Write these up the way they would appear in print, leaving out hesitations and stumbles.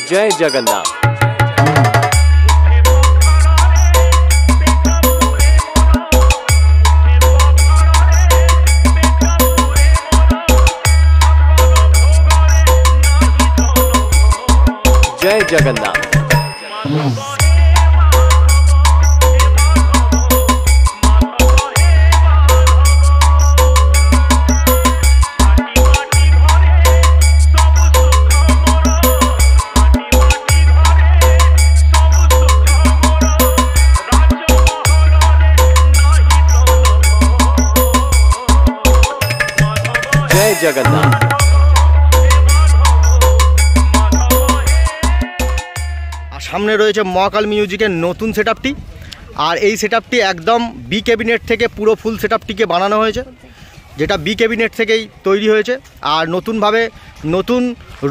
जय जगन्नाथ। जय जगन्नाथ। जय जगन्नाथ। সামনে রয়েছে মহাকাল মিউজিকের নতুন সেটআপটি। আর এই সেটআপটি একদম বি ক্যাবিনেট থেকে পুরো ফুল সেটআপটিকে বানানো হয়েছে, যেটা বি ক্যাবিনেট থেকেই তৈরি হয়েছে। আর নতুনভাবে নতুন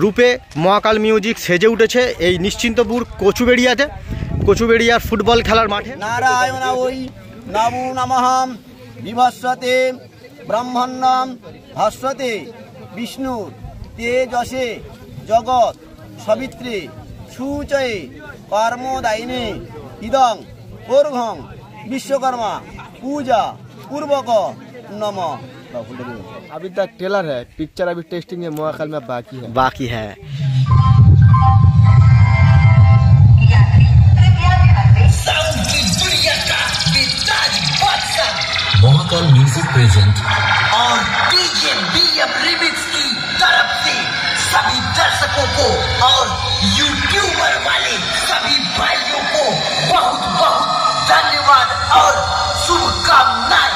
রূপে মহাকাল মিউজিক সেজে উঠেছে এই নিশ্চিন্তপুর কচুবেড়িয়াতে, কচুবেড়িয়ার ফুটবল খেলার মাঠে। নারায়ণ ওই নমো নমঃ বিভস্বতে ব্রহ্মণ্যম ভাস্বতে বিষ্ণু তেজসে জগৎ সবিত্রে সুচয়ে কর্মদায়িনে ইদং অর্ঘং विश्वकर्मा पूजा पूर्वक नम। अभी तक ट्रेलर है, पिक्चर अभी टेस्टिंग में महाकाल में बाकी है। महाकाल म्यूजिक प्रेजेंट और डीजे बीएम रिमिक्स की तरफ से सभी दर्शकों को और यूट्यूबर वाले सभी भाइयों को बहुत बहुत धन्यवाद और शुभकामनाएं।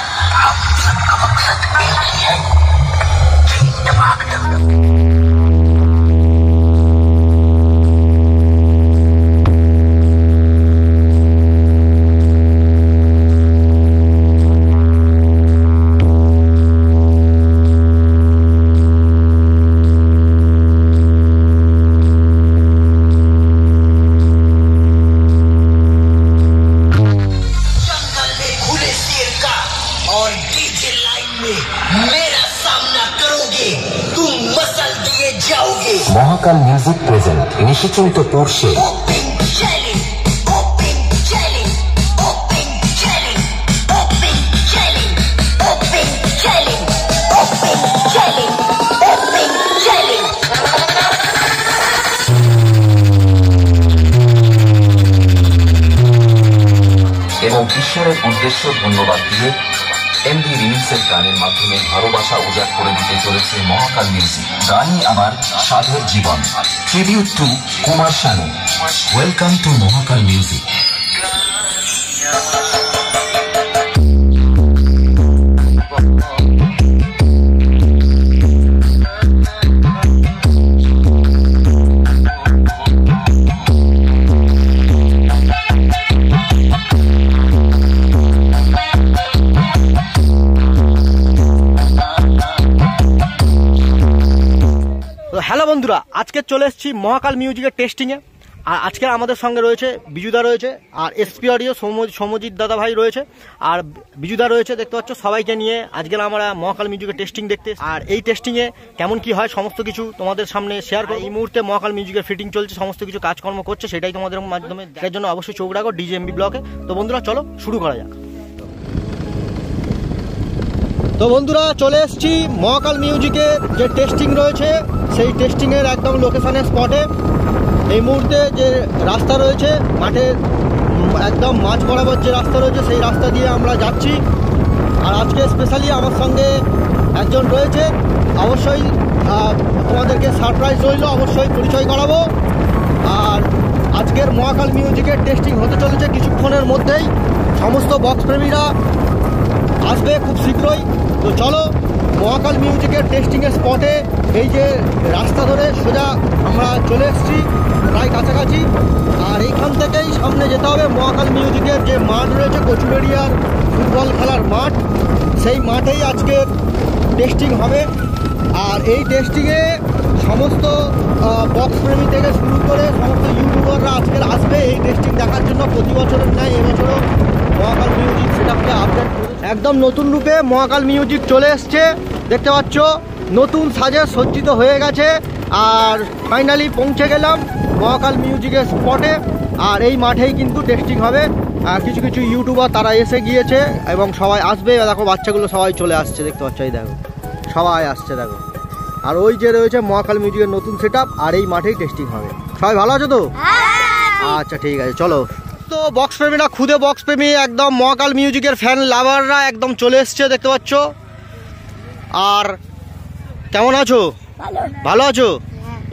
महाकाल म्यूजिक प्रेजेंट निश्चिंतपुर से এবং ঈশ্বরের উদ্দেশ্য ধন্যবাদ দিয়ে এমডি রিমিক্সের গানের মাধ্যমে ভালোবাসা উজাড় করে দিতে চলেছে মহাকাল মিউজিক। গানই আমার সাধের জীবন, tribute to Kumar Sanu. Welcome to Mahakal music. Hello বন্ধুরা, আজকে চলে এসেছি মহাকাল মিউজিকের টেস্টিংয়ে। আর আজকে আমাদের সঙ্গে রয়েছে বিজুদা রয়েছে, আর এসপি অডিও সমজিৎ দাদা ভাই রয়েছে, আর বিজুদা রয়েছে। দেখতে পাচ্ছ সবাইকে নিয়ে আজকে আমরা মহাকাল মিউজিকের টেস্টিং দেখতে। আর এই টেস্টিংয়ে কেমন কি হয় সমস্ত কিছু তোমাদের সামনে শেয়ার করো। এই মুহূর্তে মহাকাল মিউজিকের ফিটিং চলছে, সমস্ত কিছু কাজকর্ম করছে, সেটাই তোমাদের মাধ্যমে দেখার জন্য অবশ্যই চোখ রাখো ডিজেএমবি ব্লকে। তো বন্ধুরা চলো শুরু করা যাক। তো বন্ধুরা চলে এসেছি মহাকাল মিউজিকের যে টেস্টিং রয়েছে সেই টেস্টিংয়ের একদম লোকেশনের স্পটে। এই মুহূর্তে যে রাস্তা রয়েছে মাঠের একদম মাঝ বরাবর যে রাস্তা রয়েছে সেই রাস্তা দিয়ে আমরা যাচ্ছি। আর আজকে স্পেশালি আমার সঙ্গে একজন রয়েছে, অবশ্যই তোমাদেরকে সারপ্রাইজ রইল, অবশ্যই পরিচয় করাবো। আর আজকের মহাকাল মিউজিকের টেস্টিং হতে চলেছে কিছুক্ষণের মধ্যেই। সমস্ত বক্স প্রেমীরা আসবে খুব শীঘ্রই। তো চলো মহাকাল মিউজিকের টেস্টিংয়ের স্পটে এই যে রাস্তা ধরে সোজা আমরা চলে এসেছি প্রায় কাছাকাছি। আর এইখান থেকেই সামনে যেতে হবে মহাকাল মিউজিকের যে মাঠ রয়েছে কচুবেড়িয়ার ফুটবল খেলার মাঠ, সেই মাঠেই আজকের টেস্টিং হবে। আর এই টেস্টিংয়ে সমস্ত বক্স প্রেমী থেকে শুরু করে সমস্ত ইউটিউবাররা আজকের আসবে এই টেস্টিং দেখার জন্য। প্রতি বছরের ন্যায় এবছরও মহাকাল মিউজিক সেটআপকে আপডেট একদম নতুন রূপে মহাকাল মিউজিক চলে এসছে। দেখতে পাচ্ছ নতুন সাজে সজ্জিত হয়ে গেছে আর ফাইনালি পৌঁছে গেলাম মহাকাল মিউজিকের স্পটে। আর এই মাঠেই কিন্তু টেস্টিং হবে। কিছু কিছু ইউটিউবার তারা এসে গিয়েছে এবং সবাই আসবে। দেখো বাচ্চাগুলো সবাই চলে আসছে, দেখতে পাচ্ছ, এই দেখো সবাই আসছে দেখো। আর ওই যে রয়েছে মহাকাল মিউজিকের নতুন সেট আপ, আর এই মাঠেই টেস্টিং হবে। সবাই ভালো আছো তো? আচ্ছা ঠিক আছে, চলো। তো বক্স প্রেমীরা, খুদে বক্স প্রেমী একদম মহাকাল মিউজিকের ফ্যান লাভাররা একদম চলে এসছে, দেখতে পাচ্ছ। আর কেমন আছো? ভালো আছো?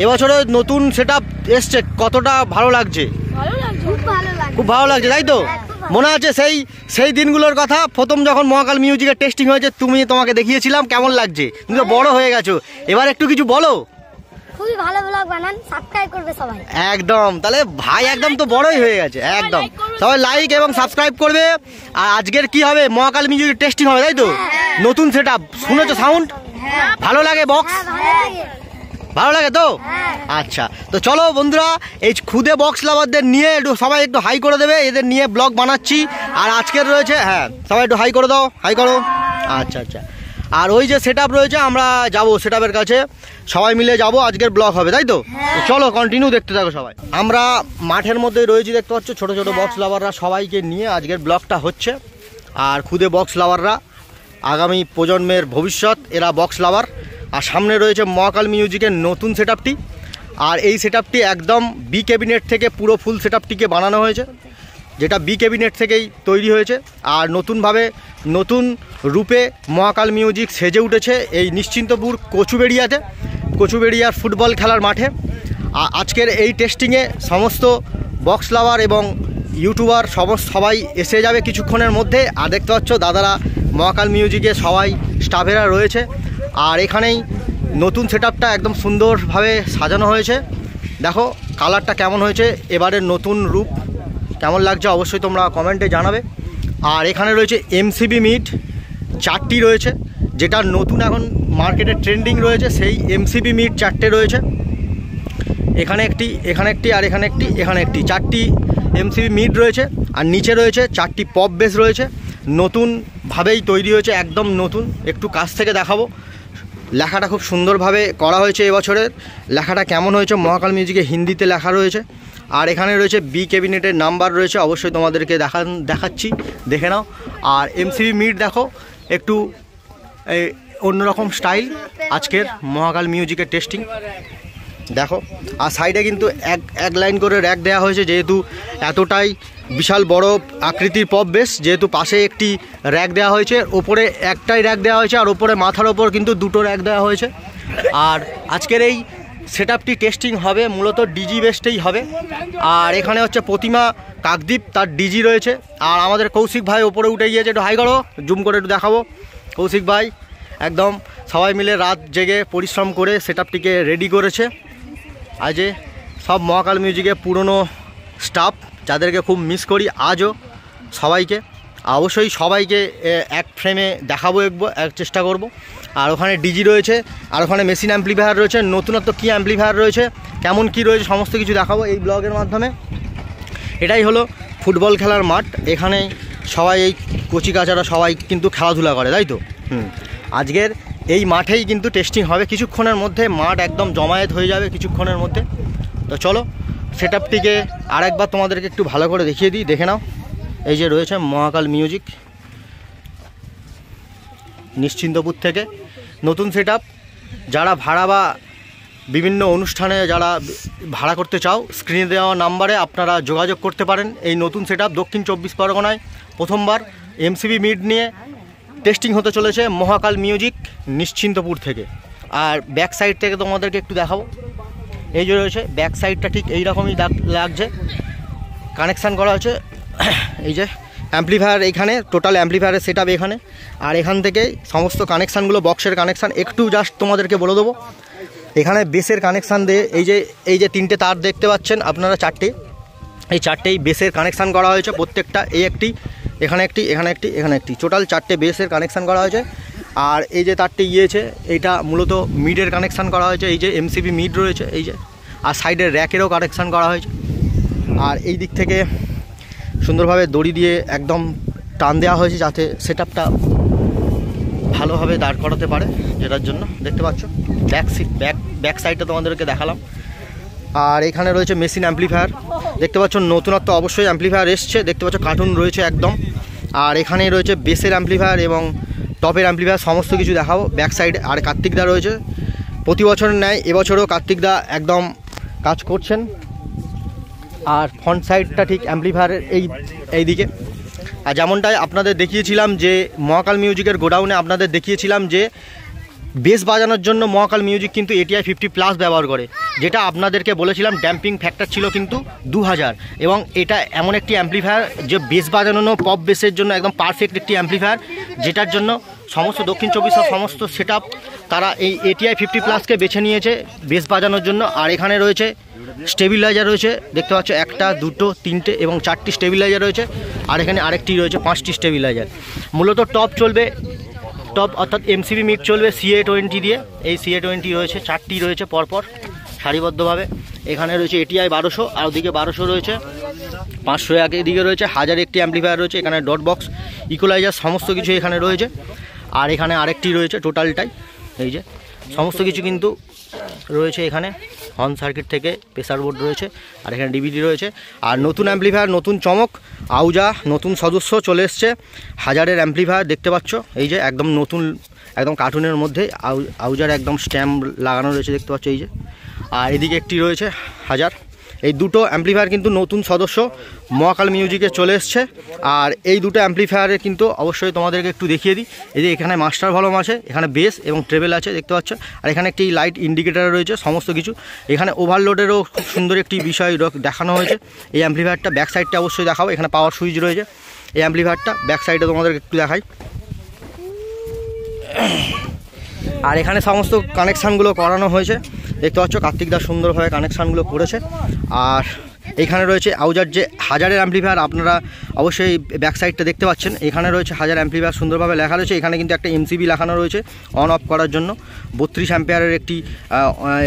এবছরে নতুন সেট আপ এসছে, কতটা ভালো লাগছে? খুব ভালো লাগছে, তাই তো? মনে আছে সেই দিনগুলোর কথা, প্রথম যখন মহাকাল মিউজিকের টেস্টিং হয়েছে, তোমাকে দেখিয়েছিলাম, কেমন লাগছে? তুমি তো বড় হয়ে গেছো, এবার একটু কিছু বলো। খুবই ভালো ব্লগ বানান, সাবস্ক্রাইব করবে সবাই। একদম, তাহলে ভাই একদম তো বড়ই হয়ে গেছে, একদম সবাই লাইক এবং সাবস্ক্রাইব করবে। আর আজকের কি হবে, মহাকাল মিউজিকের টেস্টিং হবে, তাই তো? নতুন সেট আপ, শুনেছো সাউন্ড? ভালো লাগে বক্স? ভালো লাগে তো? আচ্ছা, তো চলো বন্ধুরা, এই খুদে বক্স লাভারদের নিয়ে সবাই একটু হাই করে দেবে, এদের নিয়ে ব্লগ বানাচ্ছি। আর আজকের রয়েছে, হ্যাঁ সবাই একটু হাই করে দাও, হাই করো। আচ্ছা আচ্ছা, আর ওই যে সেট আপ রয়েছে, আমরা যাবো সেট আপের কাছে, সবাই মিলে যাব, আজকের ব্লগ হবে, তাই তো? চলো কন্টিনিউ দেখতে থাকো সবাই। আমরা মাঠের মধ্যে রয়েছি, দেখতে পাচ্ছ, ছোট ছোট বক্স লাভাররা সবাইকে নিয়ে আজকের ব্লগটা হচ্ছে। আর খুদে বক্স লাভাররা আগামী প্রজন্মের ভবিষ্যৎ, এরা বক্স লাভার। আর সামনে রয়েছে মহাকাল মিউজিকের নতুন সেট আপটি। আর এই সেট আপটি একদম বি ক্যাবিনেট থেকে পুরো ফুল সেট আপটিকে বানানো হয়েছে, যেটা বি ক্যাবিনেট থেকেই তৈরি হয়েছে। আর নতুনভাবে নতুন রূপে মহাকাল মিউজিক সেজে উঠেছে এই নিশ্চিন্তপুর কচুবেড়িয়ার ফুটবল খেলার মাঠে। আজকের এই টেস্টিংয়ে সমস্ত বক্স লাভার এবং ইউটিউবার সবাই এসে যাবে কিছুক্ষণের মধ্যে। আর দেখতে পাচ্ছ দাদারা মহাকাল মিউজিকে সবাই স্টাফেরা রয়েছে। আর এখানেই নতুন সেট আপটা একদম সুন্দরভাবে সাজানো হয়েছে। দেখো কালারটা কেমন হয়েছে, এবারের নতুন রূপ কেমন লাগছে অবশ্যই তোমরা কমেন্টে জানাবে। আর এখানে রয়েছে এমসিবি মিট 4টি রয়েছে, যেটা নতুন এখন মার্কেটে ট্রেন্ডিং রয়েছে, সেই এমসিবি মিট 4টে রয়েছে। এখানে একটি, এখানে একটি, আর এখানে একটি, এখানে একটি, 4টি এমসিবি মিট রয়েছে। আর নিচে রয়েছে 4টি পপ বেস রয়েছে, নতুনভাবেই তৈরি হয়েছে, একদম নতুন। একটু কাছ থেকে দেখাবো, লেখাটা খুব সুন্দরভাবে করা হয়েছে। এবছরের লেখাটা কেমন হয়েছে, মহাকাল মিউজিকে হিন্দিতে লেখা রয়েছে। আর এখানে রয়েছে বি ক্যাবিনেটের নাম্বার রয়েছে, অবশ্যই তোমাদেরকে দেখাচ্ছি, দেখে নাও। আর এমসিবি মিট দেখো, একটু অন্যরকম স্টাইল আজকের মহাকাল মিউজিকের টেস্টিং দেখো। আর সাইডে কিন্তু এক লাইন করে র্যাক দেওয়া হয়েছে, যেহেতু এতটাই বিশাল বড় আকৃতির পপ বেস, যেহেতু পাশে একটি র্যাক দেওয়া হয়েছে, ওপরে একটাই র্যাক দেওয়া হয়েছে, আর ওপরে মাথার ওপর কিন্তু দুটো র্যাক দেওয়া হয়েছে। আর আজকের এই সেট আপটি টেস্টিং হবে মূলত ডিজি বেসটেই হবে। আর এখানে হচ্ছে প্রতিমা কাকদ্বীপ, তার ডিজি রয়েছে। আর আমাদের কৌশিক ভাই ওপরে উঠে গিয়েছে, একটু হাই করো, জুম করে একটু দেখাবো। কৌশিক ভাই একদম সবাই মিলে রাত জেগে পরিশ্রম করে সেট আপটিকে রেডি করেছে। আজ সব মহাকাল মিউজিকের পুরনো স্টাফ, যাদেরকে খুব মিস করি আজও, সবাইকে অবশ্যই সবাইকে এক ফ্রেমে দেখাবো, এক চেষ্টা করব। আর ওখানে ডিজি রয়েছে, আর ওখানে মেশিন অ্যাম্প্লিফায়ার রয়েছে, নতুনত্ব কী অ্যাম্প্লিফায়ার রয়েছে, কেমন কি রয়েছে, সমস্ত কিছু দেখাবো এই ব্লগের মাধ্যমে। এটাই হলো ফুটবল খেলার মাঠ, এখানে সবাই এই কচিকাচারা সবাই কিন্তু খেলাধুলা করে, তাই তো? আজকের এই মাঠেই কিন্তু টেস্টিং হবে কিছুক্ষণের মধ্যে, মাঠ একদম জমায়েত হয়ে যাবে কিছুক্ষণের মধ্যে। তো চলো সেট আপটিকে আরেকবার তোমাদেরকে একটু ভালো করে দেখিয়ে দিই, দেখে নাও। এই যে রয়েছে মহাকাল মিউজিক নিশ্চিন্তপুর থেকে নতুন সেট আপ। যারা ভাড়া বা বিভিন্ন অনুষ্ঠানে যারা ভাড়া করতে চাও, স্ক্রিনে দেওয়া নাম্বারে আপনারা যোগাযোগ করতে পারেন। এই নতুন সেট আপ দক্ষিণ 24 পরগনায় প্রথমবার এমসিবি মিড নিয়ে টেস্টিং হতে চলেছে মহাকাল মিউজিক নিশ্চিন্তপুর থেকে। আর ব্যাক সাইড থেকে তোমাদেরকে একটু দেখাবো, এই যে রয়েছে ব্যাক সাইডটা ঠিক এইরকমই লাগছে, কানেকশান করা হয়েছে। এই যে অ্যাম্প্লিফায়ার, এইখানে টোটাল অ্যাম্প্লিফায়ারের সেট আপ এখানে। আর এখান থেকে সমস্ত কানেকশানগুলো, বক্সের কানেকশান একটু জাস্ট তোমাদেরকে বলে দেবো। এখানে বেসের কানেকশান দিয়ে এই যে 3টে তার দেখতে পাচ্ছেন আপনারা, 4টে, এই 4টেই বেসের কানেকশান করা হয়েছে প্রত্যেকটা। এই একটি, এখানে একটি, এখানে একটি, এখানে একটি, টোটাল 4টে বেসের কানেকশান করা হয়েছে। আর এই যে তারটি গিয়েছে, এইটা মূলত মিডের কানেকশান করা হয়েছে, এই যে এমসিবি মিড রয়েছে এই যে। আর সাইডের র্যাকেরও কানেকশান করা হয়েছে। আর এই দিক থেকে সুন্দরভাবে দড়ি দিয়ে একদম টান দেওয়া হয়েছে, যাতে সেট আপটা ভালোভাবে দাঁড় করাতে পারে, যেটার জন্য দেখতে পাচ্ছ ব্যাক সাইডটা তোমাদেরকে দেখালাম। আর এখানে রয়েছে মেশিন অ্যাম্পলিফায়ার, দেখতে পাচ্ছ নতুনত্ব অবশ্যই অ্যাম্পলিফায়ার এসছে, দেখতে পাচ্ছ কার্টুন রয়েছে একদম। আর এখানে রয়েছে বেসের অ্যাম্পলিফায়ার এবং টপের অ্যাম্পলিফায়ার, সমস্ত কিছু দেখাবো ব্যাক সাইডে। আর কার্তিকদা রয়েছে, প্রতি বছরের ন্যায় এবছরও কার্তিকদা একদম কাজ করছেন। আর ফ্রন্ট সাইডটা ঠিক অ্যাম্পলিফায়ারের এই দিকে। আর যেমনটাই আপনাদের দেখিয়েছিলাম যে মহাকাল মিউজিকের গোডাউনে আপনাদের দেখিয়েছিলাম যে বেস বাজানোর জন্য মহাকাল মিউজিক কিন্তু ATI 50+ ব্যবহার করে, যেটা আপনাদেরকে বলেছিলাম ড্যাম্পিং ফ্যাক্টর ছিল কিন্তু 2000। এবং এটা এমন একটি অ্যাম্পলিফায়ার যে বেস বাজানো পপ বেসের জন্য একদম পারফেক্ট একটি অ্যাম্পলিফায়ার, যেটার জন্য সমস্ত দক্ষিণ চব্বিশ সমস্ত সেট তারা এই ATI 50+কে বেছে নিয়েছে বেস বাজানোর জন্য। আর এখানে রয়েছে স্টেবিলাইজার রয়েছে, দেখতে পাচ্ছ 1, 2, 3 এবং 4টি স্টেবিলাইজার রয়েছে। আর এখানে আরেকটি রয়েছে 5টি স্টেবিলাইজার। মূলত টপ চলবে, টপ অর্থাৎ MCB মিট চলবে CA20 দিয়ে। এই CA20 রয়েছে 4টি রয়েছে পরপর সারিবদ্ধভাবে। এখানে রয়েছে ATI 1200, আর ওদিকে 1200 রয়েছে, 501 এদিকে রয়েছে, 1000 একটি অ্যাম্পলিফায়ার রয়েছে। এখানে ডট বক্স, ইকুয়ালাইজার সমস্ত কিছু এখানে রয়েছে। আর এখানে আরেকটি রয়েছে টোটালটাই, এই যে সমস্ত কিছু কিন্তু রয়েছে এখানে। হর্ন সার্কিট থেকে প্রেসার বোর্ড রয়েছে, আর এখানে DVD রয়েছে। আর নতুন অ্যাম্পলিফায়ার, নতুন চমক, আউজা নতুন সদস্য চলে এসছে, 1000-এর অ্যাম্পলিফায়ার দেখতে পাচ্ছ, এই যে একদম নতুন, একদম কার্টুনের মধ্যে আউজার একদম স্ট্যাম্প লাগানো রয়েছে দেখতে পাচ্ছ এই যে। আর এদিকে একটি রয়েছে 1000। এই দুটো অ্যাম্পলিফায়ার কিন্তু নতুন সদস্য মহাকাল মিউজিকে চলে এসছে। আর এই দুটো অ্যাম্পলিফায়ারে কিন্তু অবশ্যই তোমাদেরকে একটু দেখিয়ে দিই। এই যে এখানে মাস্টার ভলিউম আছে, এখানে বেস এবং ট্রেবেল আছে দেখতে পাচ্ছ। আর এখানে একটি লাইট ইন্ডিকেটার রয়েছে, সমস্ত কিছু। এখানে ওভারলোডেরও খুব সুন্দর একটি বিষয় দেখানো হয়েছে। এই অ্যাম্পলিফায়ারটা ব্যাক সাইডটা অবশ্যই দেখাবো, এখানে পাওয়ার সুইচ রয়েছে। এই অ্যাম্পলিফায়ারটা ব্যাক সাইডে তোমাদেরকে একটু দেখাই। আর এখানে সমস্ত কানেকশানগুলো করানো হয়েছে দেখতে পাচ্ছ, কার্তিকদা সুন্দরভাবে কানেকশানগুলো করেছে। আর এখানে রয়েছে আউজার যে 1000-এর অ্যাম্পলিফায়ার, আপনারা অবশ্যই ব্যাক সাইডটা দেখতে পাচ্ছেন। এখানে রয়েছে 1000 অ্যাম্পলিফায়ার সুন্দরভাবে লেখা রয়েছে। এখানে কিন্তু একটা MCB লাগানো রয়েছে অন অফ করার জন্য, 32 অ্যাম্পিয়ারের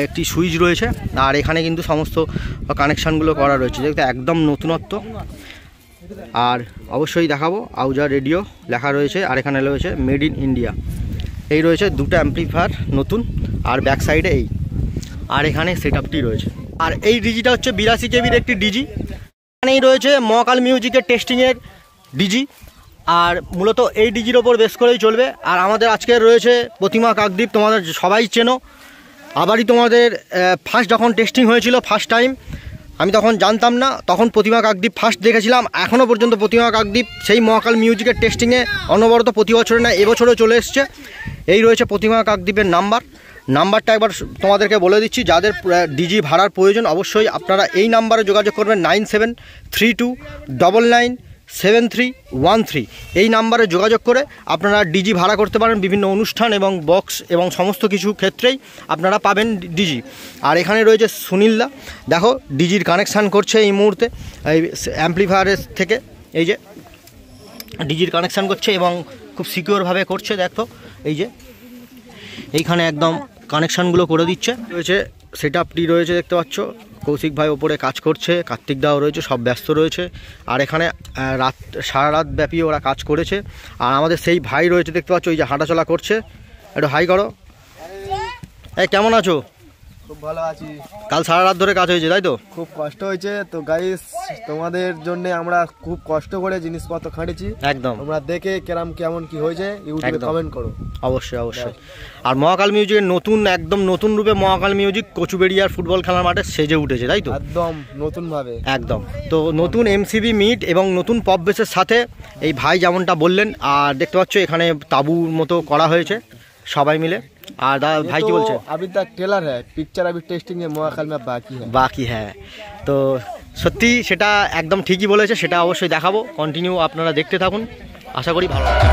একটি সুইচ রয়েছে। আর এখানে কিন্তু সমস্ত কানেকশানগুলো করা রয়েছে, যেহেতু একদম নতুনত্ব। আর অবশ্যই দেখাবো আউজার রেডিও লেখা রয়েছে। আর এখানে রয়েছে মেড ইন ইন্ডিয়া। এই রয়েছে দুটো অ্যাম্পলিফায়ার নতুন, আর ব্যাক সাইডে এই। আর এখানে সেটআপটি রয়েছে। আর এই ডিজিটা হচ্ছে 82 কেবির একটি ডিজি। এখানেই রয়েছে মহাকাল মিউজিকের টেস্টিংয়ের ডিজি। আর মূলত এই ডিজির ওপর বেস করেই চলবে। আর আমাদের আজকের রয়েছে প্রতিমা কাকদ্বীপ, তোমাদের সবাই চেনো। আবারই তোমাদের ফার্স্ট যখন টেস্টিং হয়েছিল, ফার্স্ট টাইম, আমি তখন জানতাম না, তখন প্রতিমা কাকদ্বীপ ফার্স্ট দেখেছিলাম। এখনও পর্যন্ত প্রতিমা কাকদ্বীপ সেই মহাকাল মিউজিকের টেস্টিংয়ে অনবরত প্রতি বছরে না এবছরও চলে এসছে। এই রয়েছে প্রতিমা কাকদ্বীপের নাম্বারটা একবার তোমাদেরকে বলে দিচ্ছি। যাদের ডিজি ভাড়ার প্রয়োজন অবশ্যই আপনারা এই নাম্বারে যোগাযোগ করবেন, 9732997313। এই নাম্বারে যোগাযোগ করে আপনারা ডিজি ভাড়া করতে পারেন। বিভিন্ন অনুষ্ঠান এবং বক্স এবং সমস্ত কিছু ক্ষেত্রেই আপনারা পাবেন ডিজি। আর এখানে রয়েছে সুনীলদা, দেখো ডিজির কানেকশান করছে এই মুহূর্তে এই অ্যাম্পলিফায়ারের থেকে। এই যে ডিজির কানেকশান করছে এবং খুব সিকিউরভাবে করছে। দেখো এই যে এইখানে একদম কানেকশানগুলো করে দিচ্ছে। রয়েছে সেটআপটি রয়েছে দেখতে পাচ্ছ, কৌশিক ভাই ওপরে কাজ করছে, কার্তিকদাও রয়েছে, সব ব্যস্ত রয়েছে। আর এখানে সারা রাত ব্যাপী ওরা কাজ করেছে। আর আমাদের সেই ভাই রয়েছে দেখতে পাচ্ছ, ওই যে হাঁটাচলা করছে, একটু হাই করো। এই কেমন আছো? খুব ভালো আছি। কাল সারা রাত ধরে কাজ হয়েছে তাই তো? খুব কষ্ট হয়েছে তো গাইস, তোমাদের জন্য আমরা খুব কষ্ট করে জিনিসপত্র খাটেছি। একদম তোমরা দেখে কেমন কি হয়েছে ইউটিউবে কমেন্ট করো। অবশ্যই অবশ্যই। আর মহাকাল মিউজিকের নতুন, একদম নতুন রূপে মহাকাল মিউজিক কচুবেড়িয়ার ফুটবল খেলার মাঠে সেজে উঠেছে তাই তো? একদম নতুন ভাবে, একদম। তো নতুন MCB মিট এবং নতুন পপ বেসের সাথে এই ভাই যেমনটা বললেন। আর দেখতে পাচ্ছ এখানে তাঁবুর মতো করা হয়েছে সবাই মিলে। আর দাদা ভাই কি বলছে? अभी तक ट्रेलर है, पिक्चर अभी टेस्टिंग है, महाकाल में बाकी है। তো সত্যি সেটা একদম ঠিকই বলেছে, সেটা অবশ্যই দেখাবো। কন্টিনিউ আপনারা দেখতে থাকুন, আশা করি ভালো লাগবে।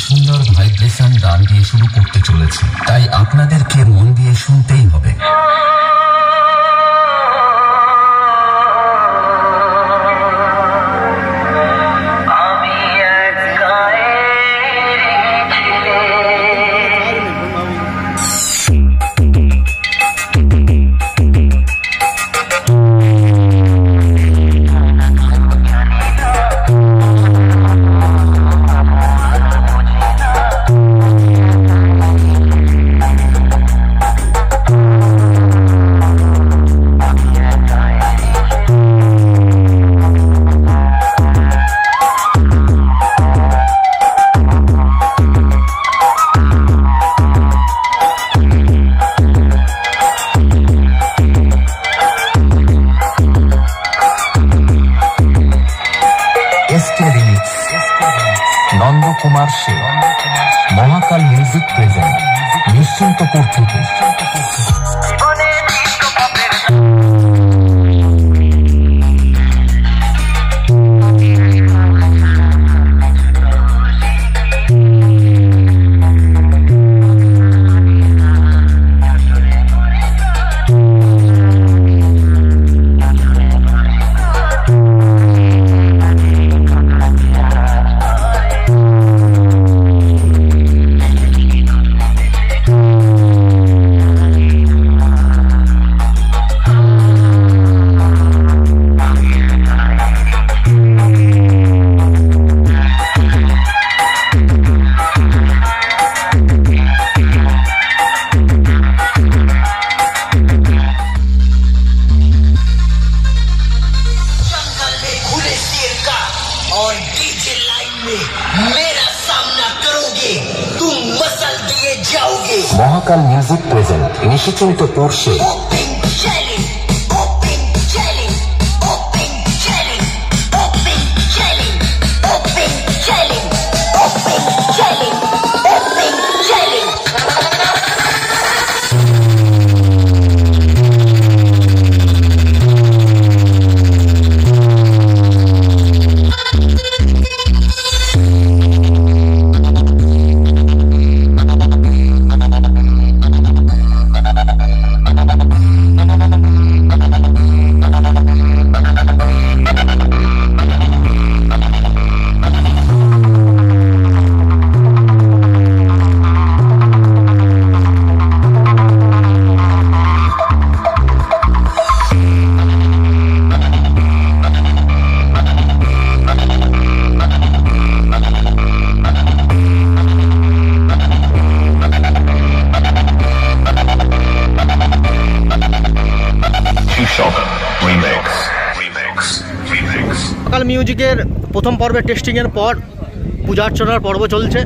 সুন্দর ভাইব্রেশন গান দিয়ে শুরু করতে চলেছে, তাই আপনাদেরকে মন দিয়ে শুনতেই হবে। নন্দকুমার সে মহাকাল মিউজিক প্রেজেন্ট নিশ্চিন্তপুর থেকে। और डीजे लाइन में मेरा सामना करोगे, तुम मसल दिए जाओगे। महाकाल म्यूजिक प्रेजेंट निश्चिन्तपुर से। Open challenge, open challenge, open challenge, open challenge, open challenge, open challenge, open challenge. Mahakal মিউজিকের প্রথম পর্বের টেস্টিংয়ের পর পূজা অর্চনার পর্ব চলছে।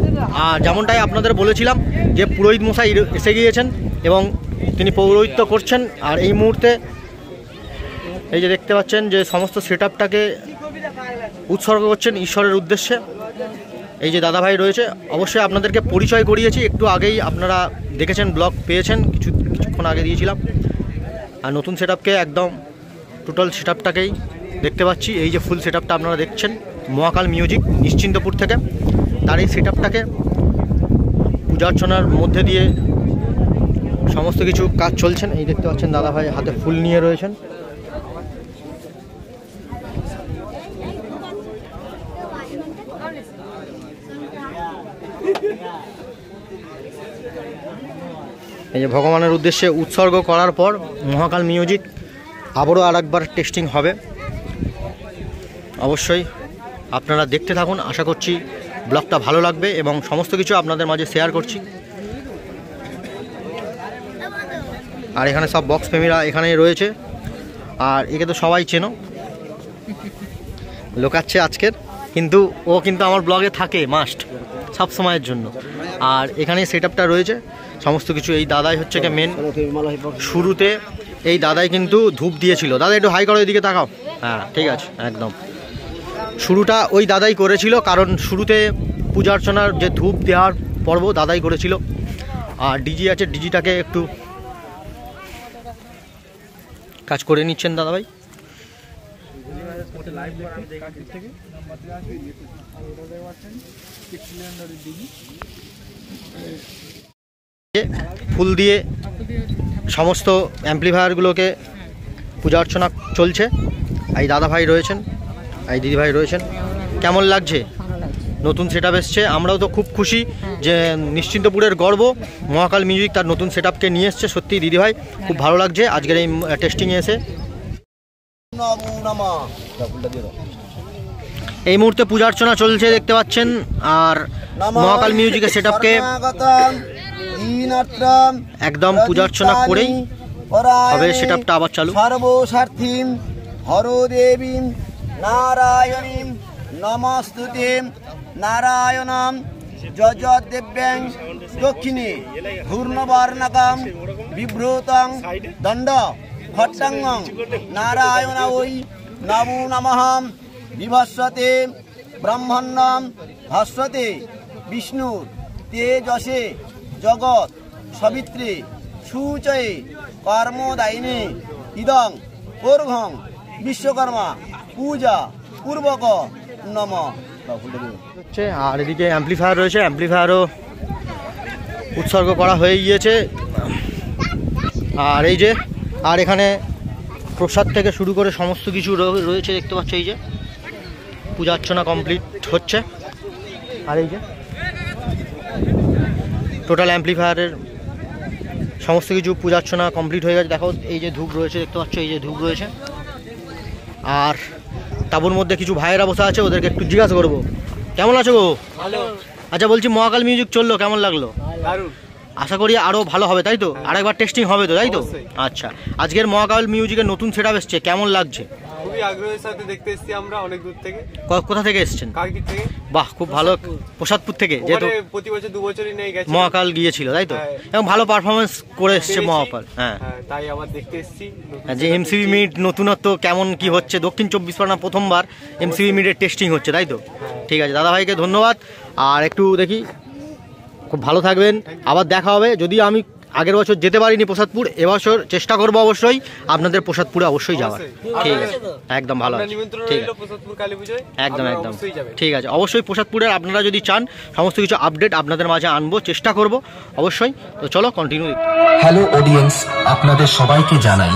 আর যেমনটাই আপনাদের বলেছিলাম যে পুরোহিত মশাই এসে গিয়েছেন এবং তিনি পৌরোহিত্য করছেন। আর এই মুহূর্তে এই যে দেখতে পাচ্ছেন যে সমস্ত সেট আপটাকে উৎসর্গ করছেন ঈশ্বরের উদ্দেশ্যে। এই যে দাদাভাই রয়েছে, অবশ্যই আপনাদেরকে পরিচয় করিয়েছি একটু আগেই, আপনারা দেখেছেন, ব্লগ পেয়েছেন, কিছুক্ষণ আগে দিয়েছিলাম। আর নতুন সেট আপকে একদম টোটাল সেট আপটাকেই দেখতে পাচ্ছি। এই যে ফুল সেট আপটা আপনারা দেখছেন মহাকাল মিউজিক নিশ্চিন্তপুর থেকে, তার এই সেট আপটাকে পূজা অর্চনার মধ্যে দিয়ে সমস্ত কিছু কাজ চলছেন। এই দেখতে পাচ্ছেন দাদাভাই হাতে ফুল নিয়ে রয়েছেন। এই যে ভগবানের উদ্দেশ্যে উৎসর্গ করার পর মহাকাল মিউজিক আবারও আরেকবার টেস্টিং হবে। অবশ্যই আপনারা দেখতে থাকুন, আশা করছি ব্লগটা ভালো লাগবে এবং সমস্ত কিছু আপনাদের মাঝে শেয়ার করছি। আর এখানে সব বক্স প্রেমীরা এখানেই রয়েছে। আর একে তো সবাই চেনো, লোকাচ্ছে আজকের, কিন্তু ও কিন্তু আমার ব্লগে থাকে মাস্ট সব সময়ের জন্য। আর এখানে সেট আপটা রয়েছে সমস্ত কিছু। এই দাদাই হচ্ছে কি মেন, শুরুতে এই দাদাই কিন্তু ধূপ দিয়েছিল। দাদা একটু হাই করো, এদিকে তাকাও। হ্যাঁ ঠিক আছে, একদম শুরুটা ওই দাদাই করেছিল, কারণ শুরুতে পূজা অর্চনার যে ধূপ দেওয়ার পর্ব দাদাই করেছিল। আর ডিজি আছে, ডিজিটাকে একটু কাজ করে নিচ্ছেন দাদাভাই। ফুল দিয়ে সমস্ত অ্যাম্প্লিফায়ারগুলোকে পূজা অর্চনা চলছে। এই দাদা ভাই রয়েছেন, এই দিদি ভাই রয়েছেন। কেমন লাগছে? নতুন সেটআপ এসছে, আমরাও তো খুব খুশি যে নিশ্চিন্তপুরের গর্ব মহাকাল মিউজিক তার নতুন সেটআপকে নিয়ে এসছে। সত্যি দিদি ভাই খুব ভালো লাগছে আজকের এই টেস্টিংয়ে এসে। এই মুহূর্তে পূজা অর্চনা চলছে দেখতে পাচ্ছেন, আর মহাকাল মিউজিকের সেটআপকে একদম পূজা অর্চনা করেই হবে সেটআপটা আবার চালু। সর্বস্বার্থীম হরদেবীম নারায়ণীম নমস্তুতে নারায়ণম যজদেব্যাং দক্ষিণে ঘূর্ণবর্ণকম বিভ্রতং দণ্ড খট্টাঙ্গং নারায়ণ ওই নমো নমঃ বিভস্বতে ব্রহ্মণ্যম ভাস্বতে বিষ্ণুর তেজসে জগৎ সবিত্রে সূচয়ে কর্মদায়িনে ইদং অর্ঘং বিশ্বকর্মা পূজা পূর্বক নম। আর এদিকে অ্যাম্প্লিফায়ার রয়েছে, অ্যাম্প্লিফায়ারও উৎসর্গ করা হয়ে গিয়েছে। আর এই যে আর এখানে প্রসাদ থেকে শুরু করে সমস্ত কিছু রয়েছে দেখতে পাচ্ছ। এই যে পূজা অর্চনা কমপ্লিট হচ্ছে, আর এই যে টোটাল অ্যাম্প্লিফায়ারের সমস্ত কিছু পূজা অর্চনা কমপ্লিট হয়ে গেছে। দেখো এই যে ধূপ রয়েছে দেখতে পাচ্ছ, এই যে ধূপ রয়েছে। আর তাবুর মধ্যে কিছু ভাইয়েরা বসে আছে, ওদেরকে একটু জিজ্ঞাসা করবো কেমন আছো গো? ভালো। আচ্ছা বলছি মহাকাল মিউজিক চললো, কেমন লাগলো? দারুণ। আশা করি আরও ভালো হবে তাই তো? আরেকবার টেস্টিং হবে তো তাই তো? আচ্ছা, আজকের মহাকাল মিউজিকের নতুন সেটআপ এসছে, কেমন লাগছে? খুবই আগ্রহের সাথে দেখতে এসেছি আমরা অনেক দূর থেকে। কোথা থেকে এসেছেন? কাকদ্বীপ থেকে। বাহ, খুব ভালো। প্রসাদপুর থেকে, যেহেতু প্রতি বছর 2 বছরই নেই গেছে মহাকাল গিয়েছিল তাই তো? এবং ভালো পারফরমেন্স করে এসছে মহাকাল। হ্যাঁ, তাই আবার দেখতে এসেছি যে এমসিবি মিট নতুনত্ব কেমন কি হচ্ছে। দক্ষিণ 24 পরগনা প্রথমবার এমসিবি মিটের টেস্টিং হচ্ছে তাই তো? ঠিক আছে, দাদা ভাইকে ধন্যবাদ। আর একটু দেখি, খুব ভালো থাকবেন, আবার দেখা হবে। যদি আমি আগের বছর যেতে পারিনি প্রসাদপুর, এবছর চেষ্টা করবো অবশ্যই আপনাদের প্রসাদপুরে অবশ্যই যাওয়ার। ঠিক আছে, একদম ভালো আছে, ঠিক আছে, একদম একদম ঠিক আছে। অবশ্যই প্রসাদপুরের আপনারা যদি চান সমস্ত কিছু আপডেট আপনাদের মাঝে আনবো, চেষ্টা করব অবশ্যই। তো চলো কন্টিনিউ। হ্যালো অডিয়েন্স, আপনাদের সবাইকে জানাই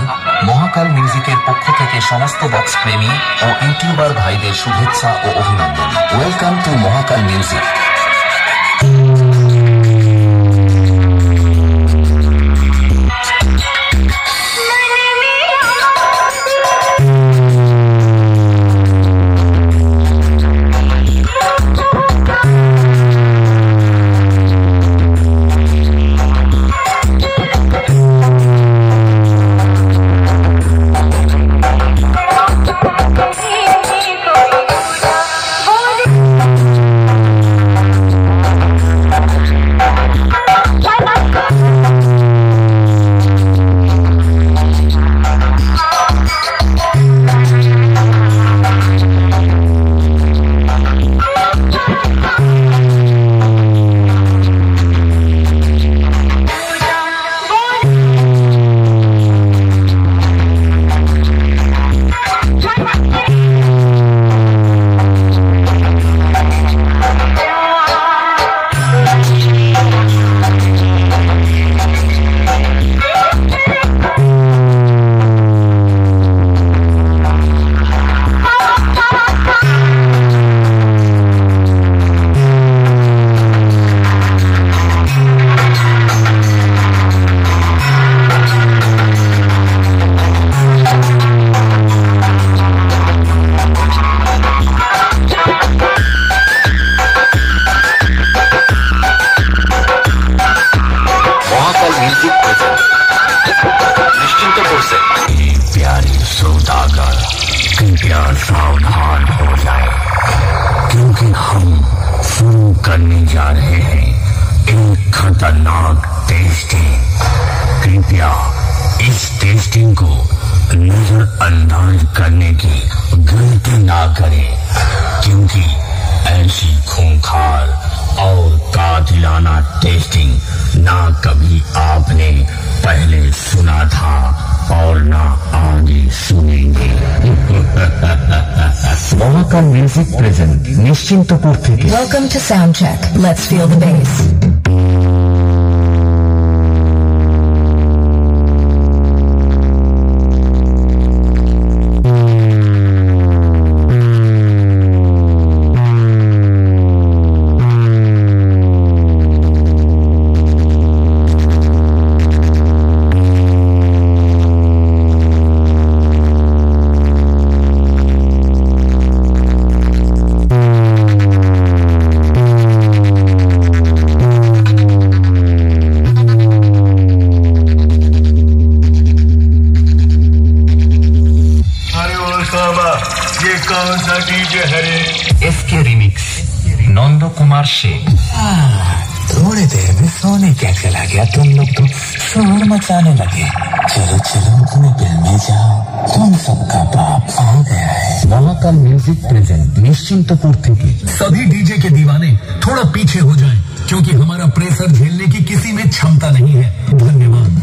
মহাকাল মিউজিকের পক্ষ থেকে সমস্ত বক্স প্রেমী ও ইউটিউবার ভাইদের শুভেচ্ছা ও অভিনন্দন। Welcome to Mahakal music. Nischintpur से प्यारे सौदागर कृपया सावधान हो जाए, क्योंकि हम शुरू करने जा रहे हैं एक खतरनाक टेस्टिंग। कृपया इस टेस्टिंग को नजरअंदाज करने की गलती ना करें, क्योंकि ऐसी खूंखार और कातिलाना टेस्टिंग ना कभी आपने पहले सुना था और ना आगे सुनेंगे। महाकाल म्यूजिक प्रेजेंट निश्चिंतपुर থেকে। Welcome to Soundcheck. Let's feel the bass. इसके रिमिक्स नंद कुमार शेख। थोड़ी देर में सोने क्या चला गया, तुम लोग तो शोर मचाने लगे। चलो चलो अपने दिल में जाओ, तुम सबका बाप आ गया है। महाकाल म्यूजिक प्रेजेंट निश्चिंतपुर থেকে। सभी डीजे के दीवाने थोड़ा पीछे हो जाएं, क्योंकि हमारा प्रेशर झेलने की किसी में क्षमता नहीं है। धन्यवाद।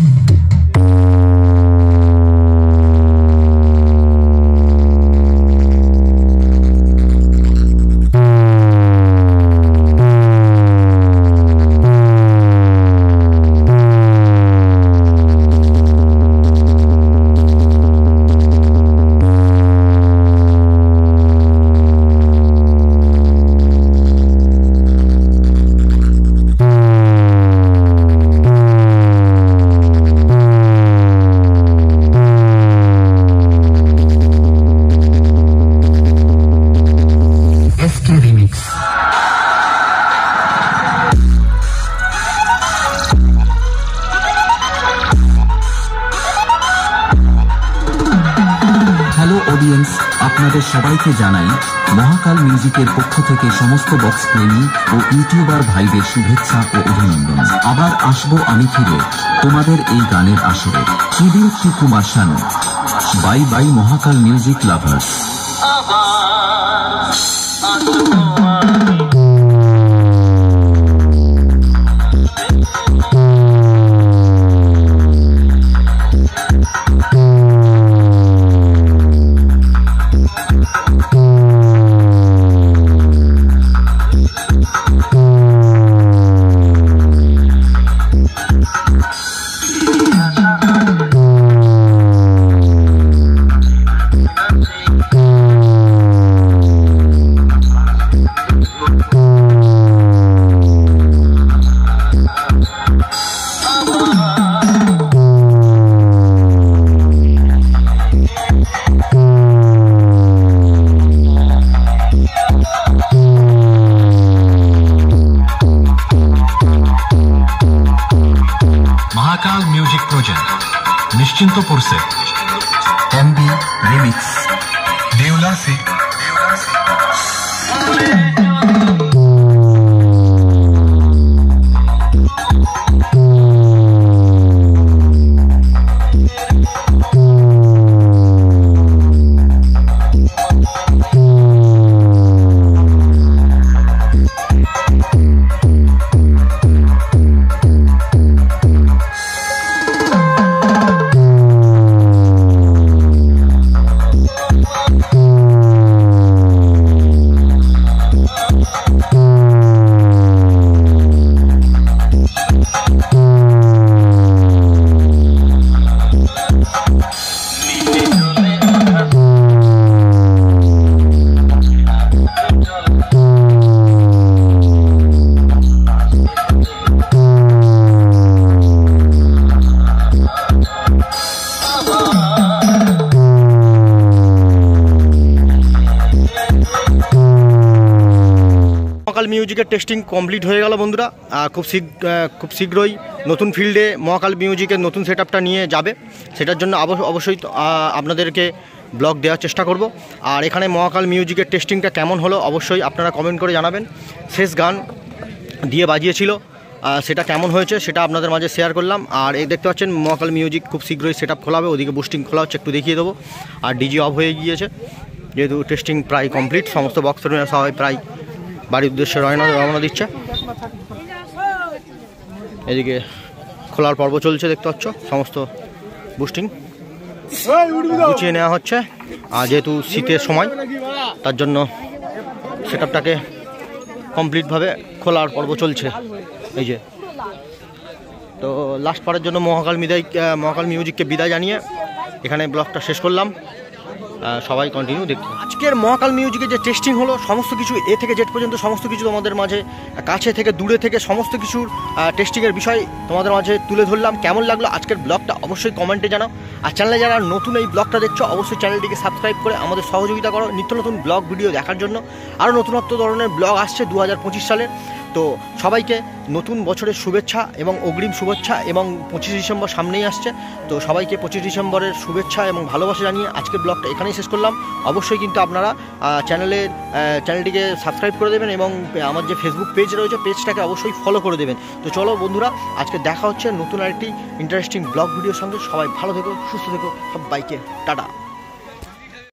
হ্যালো অডিয়েন্স, আপনাদের সবাইকে জানাই মহাকাল মিউজিকের পক্ষ থেকে সমস্ত বক্স প্রেমী ও ইউটিউবার ভাইদের শুভেচ্ছা ও অভিনন্দন। আবার আসবো আমি ফিরে তোমাদের এই গানের আসরে। Tribute to Kumar Sanu. Bye bye Mahakal music lovers. Mahakal music project Nishchintpur से। एमबी रिमिक्स देवला से। মহাকাল মিউজিকের টেস্টিং কমপ্লিট হয়ে গেল বন্ধুরা। খুব শীঘ্রই নতুন ফিল্ডে মহাকাল মিউজিকের নতুন সেটআপটা নিয়ে যাবে। সেটার জন্য অবশ্যই আপনাদেরকে ব্লগ দেওয়ার চেষ্টা করব। আর এখানে মহাকাল মিউজিকের টেস্টিংটা কেমন হলো অবশ্যই আপনারা কমেন্ট করে জানাবেন। শেষ গান দিয়ে বাজিয়েছিল, সেটা কেমন হয়েছে সেটা আপনাদের মাঝে শেয়ার করলাম। আর এই দেখতে পাচ্ছেন মহাকাল মিউজিক খুব শীঘ্রই সেটআপ খোলা হবে, ওদিকে বুস্টিং খোলা হচ্ছে, একটু দেখিয়ে দেবো। আর ডিজি অফ হয়ে গিয়েছে, যেহেতু টেস্টিং প্রায় কমপ্লিট, সমস্ত বক্স সবাই প্রায় বাড়ির উদ্দেশ্যে রওনা দিচ্ছে। এদিকে খোলার পর্ব চলছে, দেখতে পাচ্ছ সমস্ত বুস্টিং। গুছিয়ে নেওয়া হচ্ছে। আর যেহেতু শীতের সময় তার জন্য সেটআপটাকে কমপ্লিটভাবে খোলার পর্ব চলছে। এই যে তো লাস্ট পারের জন্য মহাকাল মিউজিককে বিদায় জানিয়ে এখানে ব্লগটা শেষ করলাম। সবাই কন্টিনিউ দেখতে। আজকের মহাকাল মিউজিকের যে টেস্টিং হলো সমস্ত কিছু এ থেকে জেড পর্যন্ত সমস্ত কিছু তোমাদের মাঝে কাছে থেকে দূরে থেকে সমস্ত কিছুর টেস্টিংয়ের বিষয় তোমাদের মাঝে তুলে ধরলাম। কেমন লাগলো আজকের ব্লগটা অবশ্যই কমেন্টে জানাও। আর চ্যানেলে যারা নতুন এই ব্লগটা দেখছো অবশ্যই চ্যানেলটিকে সাবস্ক্রাইব করে আমাদের সহযোগিতা করো নিত্য নতুন ব্লগ ভিডিও দেখার জন্য। আরও নতুনত্ব ধরনের ব্লগ আসছে 2025 সালের। তো সবাইকে নতুন বছরের শুভেচ্ছা এবং অগ্রিম শুভেচ্ছা এবং 25 ডিসেম্বর সামনেই আসছে। তো সবাইকে 25 ডিসেম্বরের শুভেচ্ছা এবং ভালোবাসা জানিয়ে আজকের ব্লগটা এখানেই শেষ করলাম। অবশ্যই কিন্তু আপনারা চ্যানেলটিকে সাবস্ক্রাইব করে দেবেন এবং আমার যে ফেসবুক পেজ রয়েছে পেজটাকে অবশ্যই ফলো করে দেবেন। তো চলো বন্ধুরা, আজকে দেখা হচ্ছে নতুন আরেকটি ইন্টারেস্টিং ব্লগ ভিডিওর সঙ্গে। সবাই ভালো থেকো, সুস্থ থেকো, সবাইকে টাটা।